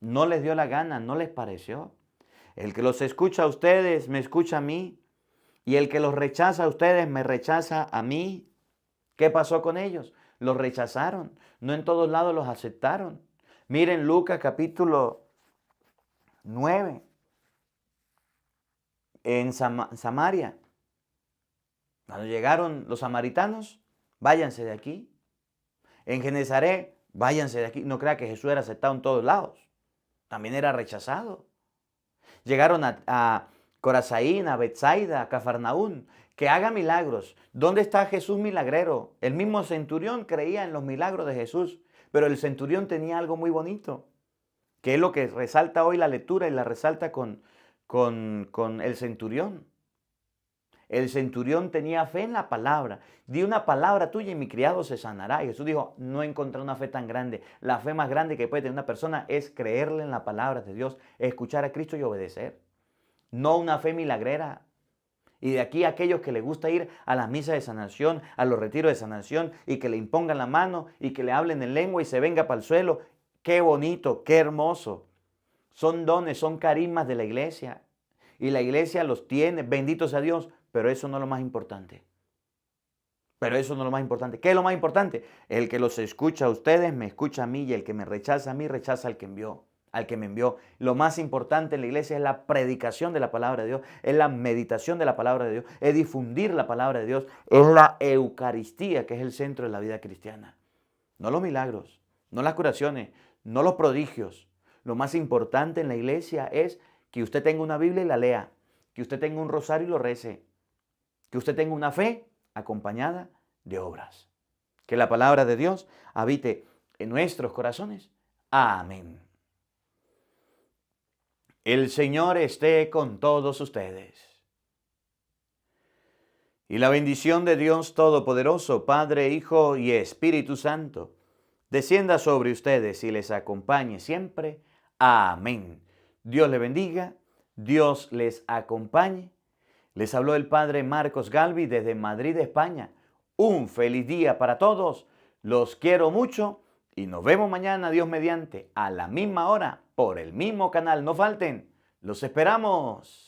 No les dio la gana, no les pareció. El que los escucha a ustedes, me escucha a mí. Y el que los rechaza a ustedes, me rechaza a mí. ¿Qué pasó con ellos? Los rechazaron. No en todos lados los aceptaron. Miren Lucas capítulo 9. En Samaria. Cuando llegaron los samaritanos, váyanse de aquí. En Genezaret, váyanse de aquí. No crea que Jesús era aceptado en todos lados. También era rechazado. Llegaron a Corazaín, a Betsaida, a Cafarnaún, que haga milagros. ¿Dónde está Jesús milagrero? El mismo centurión creía en los milagros de Jesús, pero el centurión tenía algo muy bonito, que es lo que resalta hoy la lectura y la resalta con el centurión. El centurión tenía fe en la palabra. Di una palabra tuya y mi criado se sanará. Y Jesús dijo, no encontré una fe tan grande. La fe más grande que puede tener una persona es creerle en la palabra de Dios, escuchar a Cristo y obedecer. No una fe milagrera. Y de aquí a aquellos que les gusta ir a las misas de sanación, a los retiros de sanación y que le impongan la mano y que le hablen en lengua y se venga para el suelo. Qué bonito, qué hermoso. Son dones, son carismas de la iglesia. Y la iglesia los tiene, bendito sea Dios. Pero eso no es lo más importante. Pero eso no es lo más importante. ¿Qué es lo más importante? El que los escucha a ustedes, me escucha a mí, y el que me rechaza a mí, rechaza al que envió, al que me envió. Lo más importante en la iglesia es la predicación de la palabra de Dios, es la meditación de la palabra de Dios, es difundir la palabra de Dios, es la Eucaristía, que es el centro de la vida cristiana. No los milagros, no las curaciones, no los prodigios. Lo más importante en la iglesia es que usted tenga una Biblia y la lea, que usted tenga un rosario y lo rece, que usted tenga una fe acompañada de obras. Que la palabra de Dios habite en nuestros corazones. Amén. El Señor esté con todos ustedes. Y la bendición de Dios Todopoderoso, Padre, Hijo y Espíritu Santo, descienda sobre ustedes y les acompañe siempre. Amén. Dios les bendiga, Dios les acompañe. Les habló el Padre Marcos Galvi desde Madrid, España. Un feliz día para todos. Los quiero mucho y nos vemos mañana, Dios mediante, a la misma hora, por el mismo canal. No falten. Los esperamos.